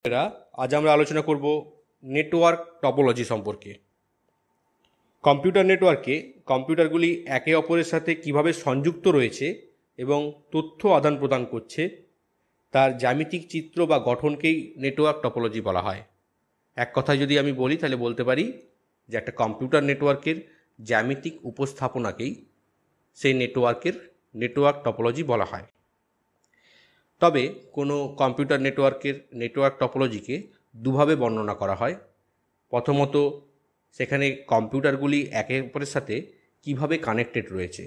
এরা আজ আমরা আলোচনা করব নেটওয়ার্ক টপোলজি সম্পর্কে। কম্পিউটার নেটওয়ার্কে কম্পিউটারগুলি একে অপরের সাথে কিভাবে সংযুক্ত রয়েছে এবং তথ্য আদান প্রদান করছে তার জ্যামিতিক চিত্র বা গঠনকেই নেটওয়ার্ক টপোলজি বলা হয়। এক কথায় যদি আমি বলি তাহলে বলতে পারি যে একটা কম্পিউটার নেটওয়ার্কের জ্যামিতিক উপস্থাপনাকেই সেই নেটওয়ার্ক টপোলজি বলা হয়। তবে কোনো কম্পিউটার নেটওয়ার্কের নেটওয়ার্ক টপোলজিকে দুভাবে বর্ণনা করা হয়। প্রথমত, সেখানে কম্পিউটারগুলি একে অপরের সাথে কিভাবে কানেক্টেড রয়েছে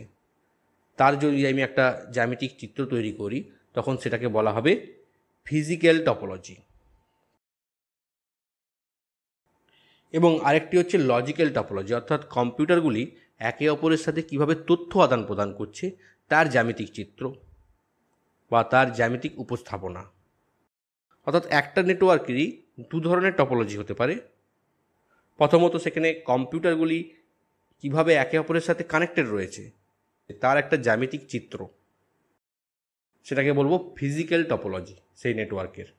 তার যদি আমি একটা জ্যামিতিক চিত্র তৈরি করি তখন সেটাকে বলা হবে ফিজিক্যাল টপোলজি। এবং আরেকটি হচ্ছে লজিক্যাল টপোলজি, অর্থাৎ কম্পিউটারগুলি একে অপরের সাথে কিভাবে তথ্য আদান প্রদান করছে তার জ্যামিতিক চিত্র বা তার জ্যামিতিক উপস্থাপনা। অর্থাৎ একটা নেটওয়ার্কেরই দু ধরনের টপোলজি হতে পারে। প্রথমত, সেখানে কম্পিউটারগুলি কিভাবে একে অপরের সাথে কানেক্টেড রয়েছে তার একটা জ্যামিতিক চিত্র, সেটাকে বলবো ফিজিক্যাল টপোলজি সেই নেটওয়ার্কের।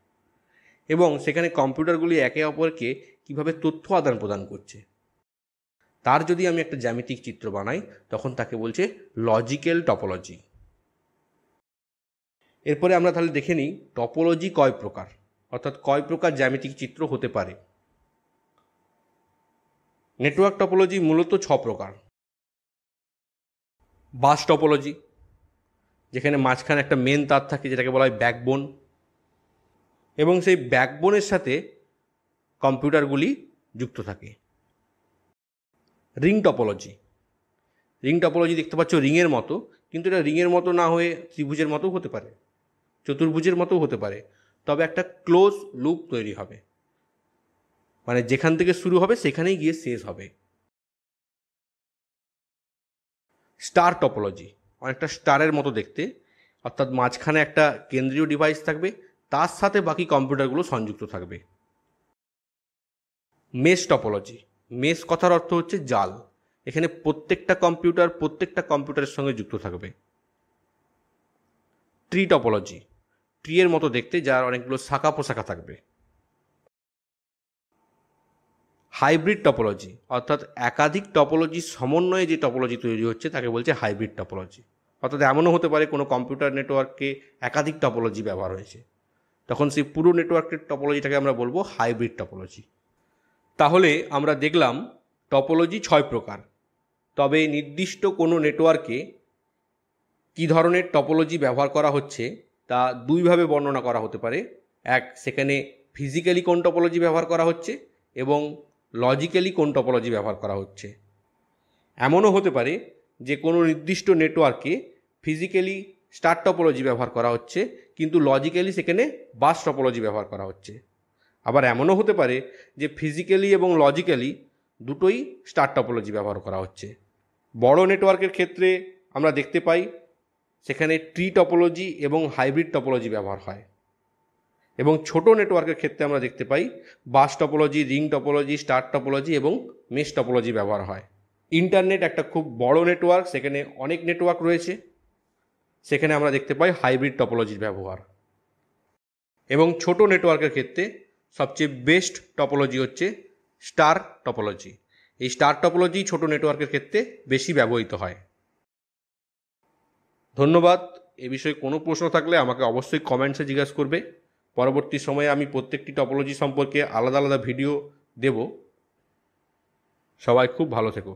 এবং সেখানে কম্পিউটারগুলি একে অপরকে কিভাবে তথ্য আদান প্রদান করছে তার যদি আমি একটা জ্যামিতিক চিত্র বানাই তখন তাকে বলছে লজিক্যাল টপোলজি। এরপরে আমরা তাহলে দেখে নিই টপোলজি কয় প্রকার, অর্থাৎ কয় প্রকার জ্যামিতিক চিত্র হতে পারে। নেটওয়ার্ক টপোলজি মূলত 6 প্রকার। বাস টপোলজি, যেখানে মাঝখানে একটা মেন তার থাকে যেটাকে বলা হয় ব্যাকবোন, এবং সেই ব্যাকবোনের সাথে কম্পিউটারগুলি যুক্ত থাকে। রিং টপোলজি, রিং টপোলজি দেখতে পাচ্ছ রিংয়ের মতো, কিন্তু এটা রিংয়ের মতো না হয়ে ত্রিভুজের মতো হতে পারে, চতুর্ভুজের মতো হতে পারে, তবে একটা ক্লোজ লুপ তৈরি হবে, মানে যেখান থেকে শুরু হবে সেখানেই গিয়ে শেষ হবে। স্টার টপোলজি, অনেকটা স্টারের মতো দেখতে, অর্থাৎ মাঝখানে একটা কেন্দ্রীয় ডিভাইস থাকবে, তার সাথে বাকি কম্পিউটারগুলো সংযুক্ত থাকবে। মেশ টপোলজি, মেশ কথার অর্থ হচ্ছে জাল, এখানে প্রত্যেকটা কম্পিউটারের সঙ্গে যুক্ত থাকবে। ট্রি টপোলজি, ট্রি এর মতো দেখতে, যার অনেকগুলো শাখা প্রশাখা থাকবে। হাইব্রিড টপোলজি, অর্থাৎ একাধিক টপোলজির সমন্বয়ে যে টপোলজি তৈরি হচ্ছে তাকে বলছে হাইব্রিড টপোলজি। অর্থাৎ এমনও হতে পারে কোনো কম্পিউটার নেটওয়ার্কে একাধিক টপোলজি ব্যবহার হয়েছে, তখন সেই পুরো নেটওয়ার্কের টপোলজিটাকে আমরা বলবো হাইব্রিড টপোলজি। তাহলে আমরা দেখলাম টপোলজি 6 প্রকার। তবে নির্দিষ্ট কোনো নেটওয়ার্কে কী ধরনের টপোলজি ব্যবহার করা হচ্ছে তা দুইভাবে বর্ণনা করা হতে পারে। এক, সেখানে ফিজিক্যালি কোন টপোলজি ব্যবহার করা হচ্ছে এবং লজিক্যালি কোন টপোলজি ব্যবহার করা হচ্ছে। এমনও হতে পারে যে কোনো নির্দিষ্ট নেটওয়ার্কে ফিজিক্যালি স্টার টপোলজি ব্যবহার করা হচ্ছে কিন্তু লজিক্যালি সেখানে বাস টপোলজি ব্যবহার করা হচ্ছে। আবার এমনও হতে পারে যে ফিজিক্যালি এবং লজিক্যালি দুটোই স্টার টপোলজি ব্যবহার করা হচ্ছে। বড় নেটওয়ার্কের ক্ষেত্রে আমরা দেখতে পাই সেখানে ট্রি টপোলজি এবং হাইব্রিড টপোলজি ব্যবহার হয়, এবং ছোট নেটওয়ার্কের ক্ষেত্রে আমরা দেখতে পাই bus topology, ring topology, star topology এবং মেশ টপোলজি ব্যবহার হয়। ইন্টারনেট একটা খুব বড় নেটওয়ার্ক, সেখানে অনেক নেটওয়ার্ক রয়েছে, সেখানে আমরা দেখতে পাই হাইব্রিড টপোলজির ব্যবহার। এবং ছোট নেটওয়ার্কের ক্ষেত্রে সবচেয়ে বেস্ট টপোলজি হচ্ছে স্টার টপোলজি। এই স্টার টপোলজি ছোট নেটওয়ার্কের ক্ষেত্রে বেশি ব্যবহৃত হয়। ধন্যবাদ। এ বিষয়ে কোনো প্রশ্ন থাকলে আমাকে অবশ্যই কমেন্টসে জিজ্ঞাসা করবে। পরবর্তী সময়ে আমি প্রত্যেকটি টপোলজি সম্পর্কে আলাদা আলাদা ভিডিও দেব। সবাই খুব ভালো থেকো।